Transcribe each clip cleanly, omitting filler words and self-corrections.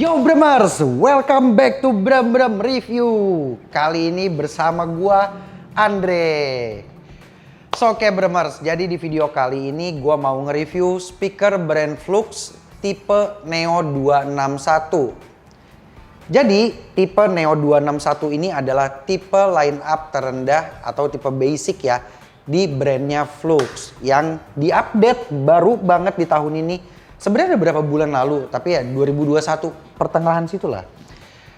Yo Bremers, welcome back to Brem Review. Kali ini bersama gua Andre. Oke Bremers, jadi di video kali ini gua mau nge-review speaker brand Flux tipe Neo 261. Jadi tipe Neo 261 ini adalah tipe line up terendah atau tipe basic ya di brandnya Flux yang diupdate baru banget di tahun ini. Sebenarnya ada beberapa bulan lalu, tapi ya 2021 pertengahan situlah.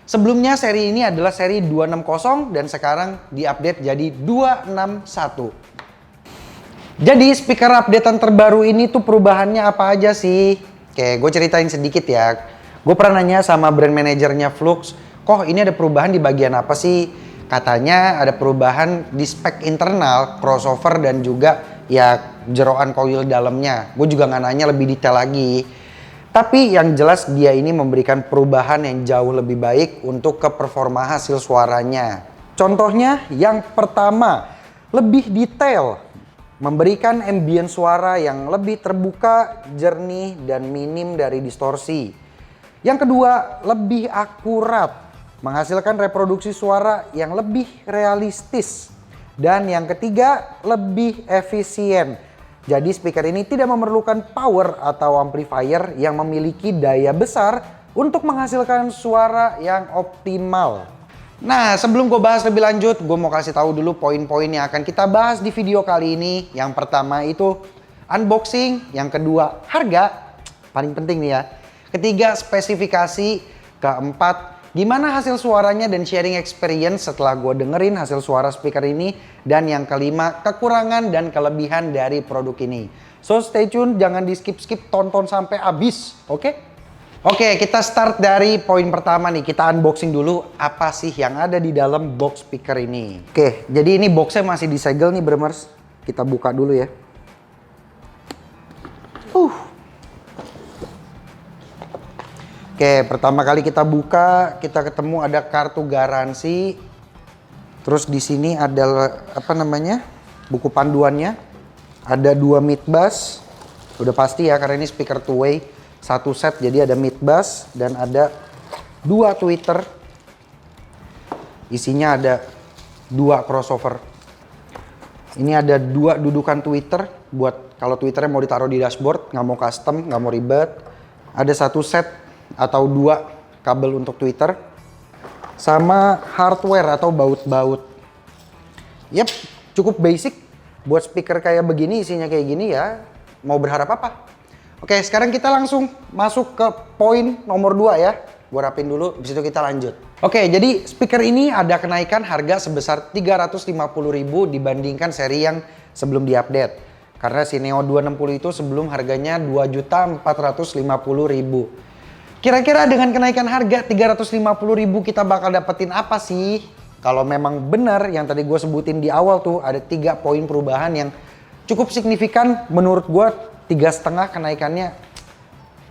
Sebelumnya seri ini adalah seri 260 dan sekarang diupdate jadi 261. Jadi speaker updatean terbaru ini tuh perubahannya apa aja sih? Oke, gue ceritain sedikit ya. Gue pernah nanya sama brand manajernya Flux, kok ini ada perubahan di bagian apa sih? Katanya ada perubahan di spek internal, crossover dan juga ya jeroan coil dalamnya. Gue juga nggak nanya lebih detail lagi. Tapi yang jelas dia ini memberikan perubahan yang jauh lebih baik untuk ke performa hasil suaranya. Contohnya yang pertama, lebih detail. Memberikan ambient suara yang lebih terbuka, jernih, dan minim dari distorsi. Yang kedua, lebih akurat. Menghasilkan reproduksi suara yang lebih realistis. Dan yang ketiga, lebih efisien. Jadi speaker ini tidak memerlukan power atau amplifier yang memiliki daya besar untuk menghasilkan suara yang optimal. Nah, sebelum gue bahas lebih lanjut, gue mau kasih tahu dulu poin-poin yang akan kita bahas di video kali ini. Yang pertama itu unboxing, yang kedua harga, paling penting nih ya. Ketiga spesifikasi, keempat gimana hasil suaranya dan sharing experience setelah gue dengerin hasil suara speaker ini. Dan yang kelima, kekurangan dan kelebihan dari produk ini. So stay tune, jangan di skip-skip, tonton sampai habis, oke? Oke, kita start dari poin pertama nih. Kita unboxing dulu apa sih yang ada di dalam box speaker ini. Oke, jadi ini boxnya masih disegel nih Bremers. Kita buka dulu ya. Oke, pertama kali kita buka, kita ketemu ada kartu garansi. Terus di sini ada apa namanya? Buku panduannya. Ada 2 mid bass. Udah pasti ya karena ini speaker two way. Satu set jadi ada mid bass dan ada 2 tweeter. Isinya ada 2 crossover. Ini ada 2 dudukan tweeter buat kalau tweeternya mau ditaruh di dashboard, nggak mau custom, nggak mau ribet. Ada 1 set atau 2 kabel untuk tweeter sama hardware atau baut-baut. Yep, cukup basic buat speaker kayak begini, isinya kayak gini ya. Mau berharap apa? Oke, sekarang kita langsung masuk ke poin nomor 2 ya. Gua rapin dulu, habis itu kita lanjut. Oke, jadi speaker ini ada kenaikan harga sebesar 350.000 dibandingkan seri yang sebelum diupdate. Karena si Neo 260 itu sebelum harganya 2.450.000. Kira-kira dengan kenaikan harga 350.000 kita bakal dapetin apa sih? Kalau memang benar yang tadi gue sebutin di awal tuh ada 3 poin perubahan yang cukup signifikan menurut gue. 3,5 kenaikannya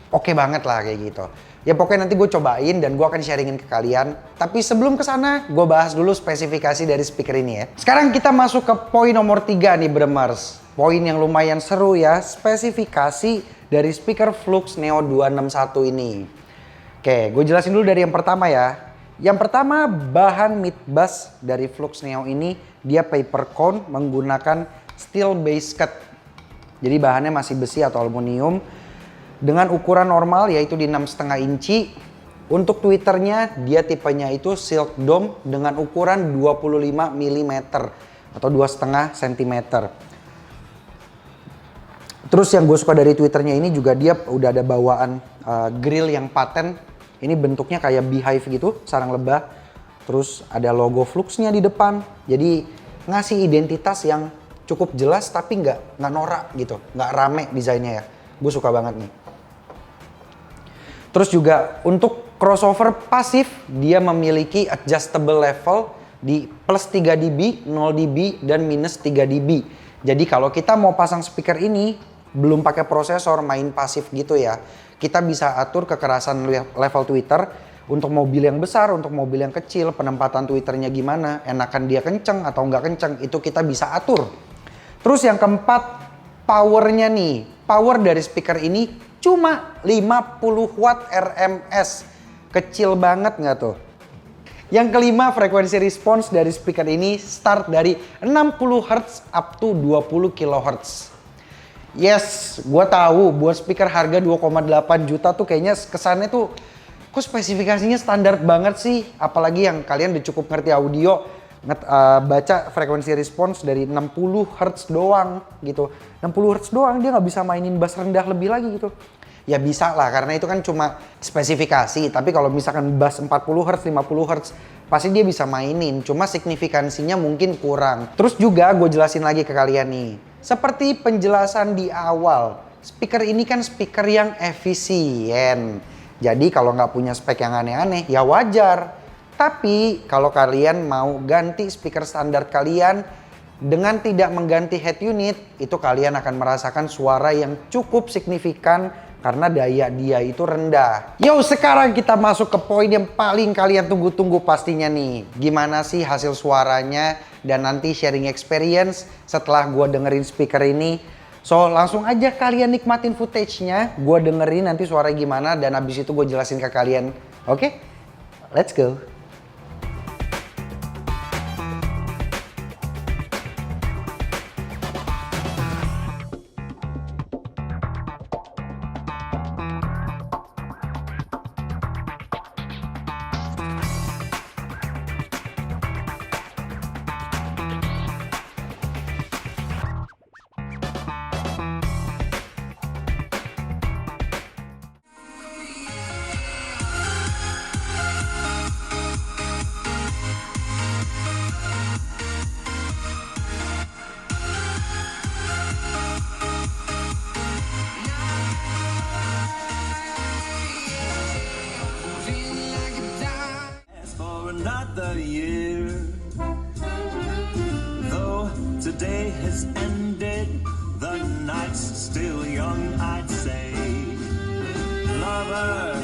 oke banget lah kayak gitu. Ya pokoknya nanti gue cobain dan gue akan sharingin ke kalian. Tapi sebelum kesana gue bahas dulu spesifikasi dari speaker ini ya. Sekarang kita masuk ke poin nomor 3 nih Bremers. Poin yang lumayan seru ya, spesifikasi dari speaker Flux Neo 261 ini. Oke, gue jelasin dulu dari yang pertama ya. Yang pertama, bahan mid bass dari Flux Neo ini dia paper cone menggunakan steel base cut. Jadi bahannya masih besi atau aluminium dengan ukuran normal yaitu di 6,5 inci. Untuk tweeternya dia tipenya itu silk dome dengan ukuran 25 mm atau 2,5 cm. Terus yang gue suka dari tweeternya ini juga dia udah ada bawaan grill yang paten. Ini bentuknya kayak beehive gitu, sarang lebah. Terus ada logo Fluxnya di depan. Jadi ngasih identitas yang cukup jelas tapi nggak norak gitu, nggak rame desainnya ya. Gue suka banget nih. Terus juga untuk crossover pasif dia memiliki adjustable level di plus 3 dB, 0 dB, dan minus 3 dB. Jadi kalau kita mau pasang speaker ini belum pakai prosesor, main pasif gitu ya, kita bisa atur kekerasan level tweeter untuk mobil yang besar, untuk mobil yang kecil, penempatan tweeternya gimana, enakan dia kenceng atau nggak kenceng, itu kita bisa atur. Terus yang keempat, powernya nih. Power dari speaker ini cuma 50 watt RMS. Kecil banget nggak tuh? Yang kelima, frekuensi respons dari speaker ini start dari 60 Hz up to 20 kHz. Yes, gue tahu buat speaker harga 2,8 juta tuh kayaknya kesannya tuh kok spesifikasinya standar banget sih. Apalagi yang kalian udah cukup ngerti audio, baca frekuensi respons dari 60 Hz doang gitu. 60 Hz doang, dia nggak bisa mainin bass rendah lebih lagi gitu. Ya bisa lah, karena itu kan cuma spesifikasi. Tapi kalau misalkan bass 40 Hz, 50 Hz, pasti dia bisa mainin. Cuma signifikansinya mungkin kurang. Terus juga gue jelasin lagi ke kalian nih. Seperti penjelasan di awal, speaker ini kan speaker yang efisien. Jadi kalau nggak punya spek yang aneh-aneh, ya wajar. Tapi kalau kalian mau ganti speaker standar kalian, dengan tidak mengganti head unit, itu kalian akan merasakan suara yang cukup signifikan karena daya dia itu rendah. Yo, sekarang kita masuk ke poin yang paling kalian tunggu-tunggu pastinya nih. Gimana sih hasil suaranya dan nanti sharing experience setelah gua dengerin speaker ini. So, langsung aja kalian nikmatin footage-nya. Gua dengerin nanti suara gimana dan habis itu gue jelasin ke kalian. Oke? Let's go. Another year, though today has ended, the night's still young, I'd say. Lover,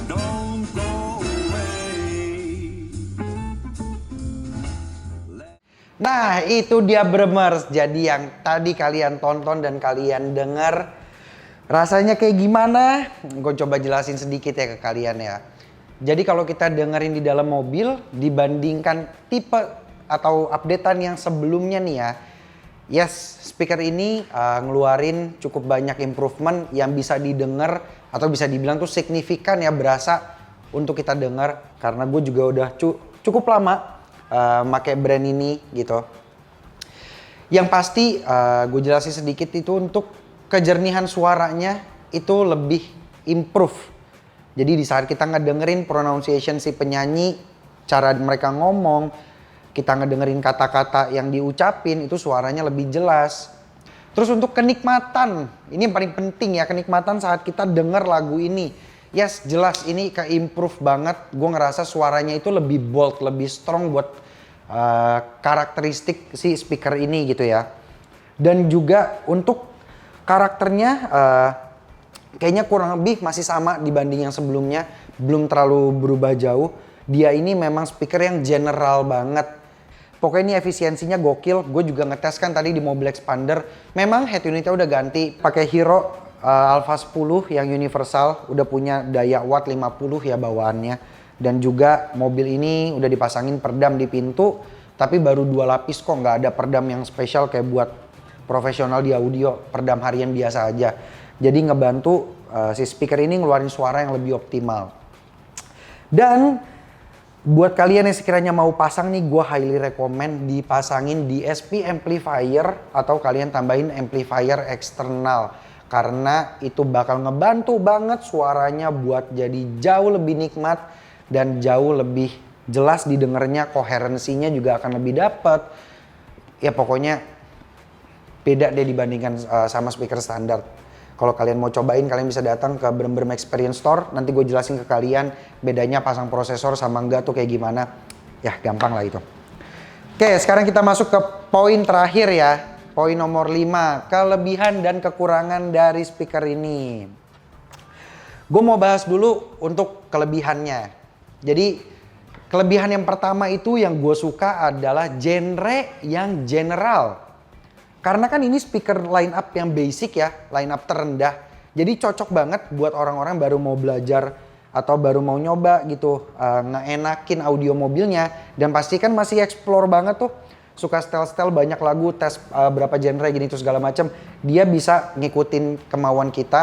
don't go away. Nah, itu dia Bremers. Jadi yang tadi kalian tonton dan kalian dengar, rasanya kayak gimana? Gue coba jelasin sedikit ya ke kalian ya. Jadi kalau kita dengerin di dalam mobil dibandingkan tipe atau updatean yang sebelumnya nih ya. Yes, speaker ini ngeluarin cukup banyak improvement yang bisa didengar atau bisa dibilang tuh signifikan ya, berasa untuk kita dengar. Karena gue juga udah cukup lama pakai brand ini gitu. Yang pasti gue jelasin sedikit itu untuk kejernihan suaranya itu lebih improve. Jadi di saat kita ngedengerin pronunciation si penyanyi, cara mereka ngomong, kita ngedengerin kata-kata yang diucapin, itu suaranya lebih jelas. Terus untuk kenikmatan, ini yang paling penting ya, kenikmatan saat kita denger lagu ini. Yes, jelas ini ke-improve banget. Gue ngerasa suaranya itu lebih bold, lebih strong buat karakteristik si speaker ini gitu ya. Dan juga untuk karakternya kayaknya kurang lebih masih sama dibanding yang sebelumnya, belum terlalu berubah jauh. Dia ini memang speaker yang general banget. Pokoknya ini efisiensinya gokil. Gue juga ngetes kan tadi di mobil expander. Memang head unitnya udah ganti. Pakai Hero Alpha 10 yang universal. Udah punya daya watt 50 ya bawaannya. Dan juga mobil ini udah dipasangin peredam di pintu. Tapi baru 2 lapis kok. Nggak ada peredam yang spesial kayak buat profesional di audio. Peredam harian biasa aja. Jadi ngebantu si speaker ini ngeluarin suara yang lebih optimal. Dan buat kalian yang sekiranya mau pasang nih, gue highly recommend dipasangin DSP amplifier atau kalian tambahin amplifier eksternal. Karena itu bakal ngebantu banget suaranya buat jadi jauh lebih nikmat dan jauh lebih jelas didengarnya, koherensinya juga akan lebih dapet. Ya pokoknya beda deh dibandingkan sama speaker standar. Kalau kalian mau cobain, kalian bisa datang ke Brem Experience Store. Nanti gue jelasin ke kalian bedanya pasang prosesor sama enggak tuh kayak gimana. Ya gampang lah itu. Oke, sekarang kita masuk ke poin terakhir ya. Poin nomor 5, kelebihan dan kekurangan dari speaker ini. Gue mau bahas dulu untuk kelebihannya. Jadi kelebihan yang pertama itu yang gue suka adalah genre yang general. Karena kan ini speaker line up yang basic ya, line up terendah. Jadi cocok banget buat orang-orang baru mau belajar atau baru mau nyoba gitu, ngeenakin audio mobilnya, dan pastikan masih explore banget tuh, suka setel-setel banyak lagu, tes berapa genre gini tuh segala macam, dia bisa ngikutin kemauan kita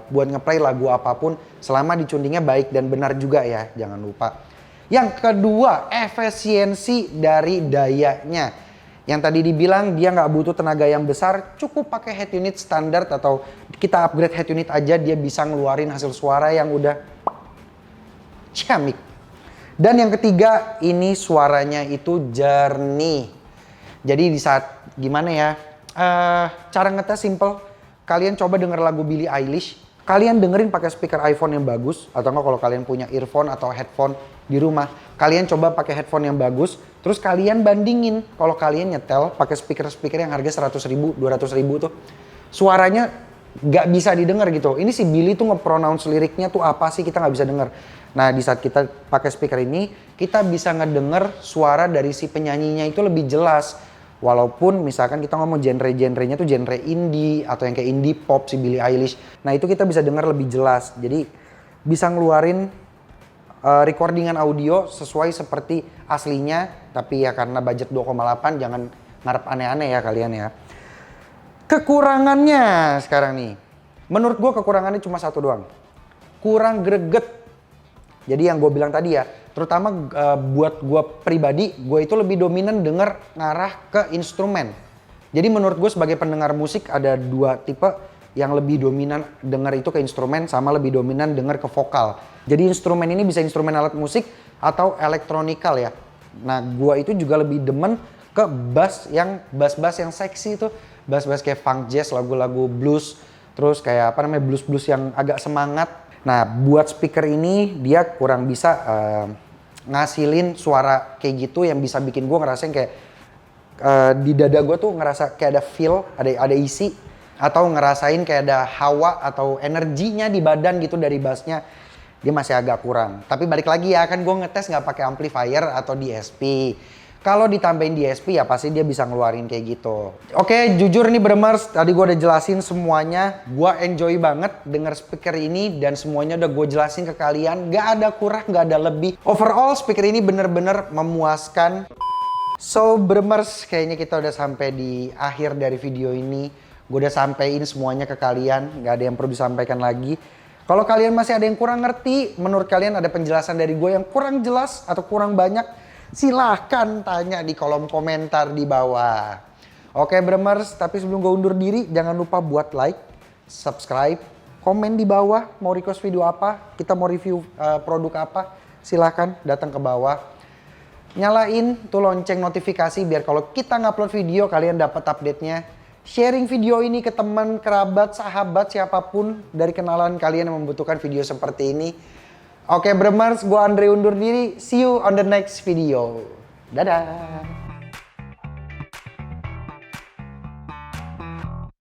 buat ngeplay lagu apapun selama dicundingnya baik dan benar juga ya, jangan lupa. Yang kedua, efisiensi dari dayanya. Yang tadi dibilang dia nggak butuh tenaga yang besar, cukup pakai head unit standar atau kita upgrade head unit aja, dia bisa ngeluarin hasil suara yang udah ciamik. Dan yang ketiga, ini suaranya itu jernih. Jadi di saat gimana ya, cara ngetes simple. Kalian coba denger lagu Billie Eilish, kalian dengerin pakai speaker iPhone yang bagus, atau enggak kalau kalian punya earphone atau headphone di rumah, kalian coba pakai headphone yang bagus, terus kalian bandingin kalau kalian nyetel pakai speaker yang harga 100 ribu, 200 ribu tuh, suaranya nggak bisa didengar gitu. Ini si Billy tuh nge-pronounce liriknya tuh apa sih, kita nggak bisa denger. Nah di saat kita pakai speaker ini, kita bisa ngedenger suara dari si penyanyinya itu lebih jelas. Walaupun misalkan kita ngomong genre-genrenya tuh genre indie atau yang kayak indie pop si Billie Eilish. Nah itu kita bisa dengar lebih jelas. Jadi bisa ngeluarin recordingan audio sesuai seperti aslinya. Tapi ya karena budget 2,8 jangan ngarep aneh-aneh ya kalian ya. Kekurangannya sekarang nih. Menurut gue kekurangannya cuma satu doang. Kurang greget. Jadi yang gue bilang tadi ya, terutama buat gue pribadi, gue itu lebih dominan denger ngarah ke instrumen. Jadi menurut gue sebagai pendengar musik ada dua tipe, yang lebih dominan denger itu ke instrumen sama lebih dominan denger ke vokal. Jadi instrumen ini bisa instrumen alat musik atau elektronikal ya. Nah gue itu juga lebih demen ke bass yang seksi itu. Bass kayak funk jazz, lagu-lagu blues, terus kayak apa namanya blues yang agak semangat. Nah buat speaker ini dia kurang bisa ngasilin suara kayak gitu yang bisa bikin gue ngerasain kayak di dada gue tuh ngerasa kayak ada feel, ada isi, atau ngerasain kayak ada hawa atau energinya di badan gitu dari bassnya. Dia masih agak kurang. Tapi balik lagi ya, kan gue ngetes nggak pakai amplifier atau DSP. Kalau ditambahin DSP ya pasti dia bisa ngeluarin kayak gitu. Oke, jujur nih Bremers, tadi gue udah jelasin semuanya. Gue enjoy banget denger speaker ini dan semuanya udah gue jelasin ke kalian. Gak ada kurang, gak ada lebih. Overall speaker ini bener-bener memuaskan. So Bremers, kayaknya kita udah sampai di akhir dari video ini. Gue udah sampein semuanya ke kalian, gak ada yang perlu disampaikan lagi. Kalau kalian masih ada yang kurang ngerti, menurut kalian ada penjelasan dari gue yang kurang jelas atau kurang banyak, silahkan tanya di kolom komentar di bawah. Oke Bremers, tapi sebelum gue undur diri, jangan lupa buat like, subscribe, komen di bawah, mau request video apa, kita mau review produk apa, silahkan datang ke bawah. Nyalain tuh lonceng notifikasi biar kalau kita ngupload video kalian dapat update-nya. Sharing video ini ke teman, kerabat, sahabat, siapapun dari kenalan kalian yang membutuhkan video seperti ini. Oke Bremers, gue Andre undur diri. See you on the next video. Dadah.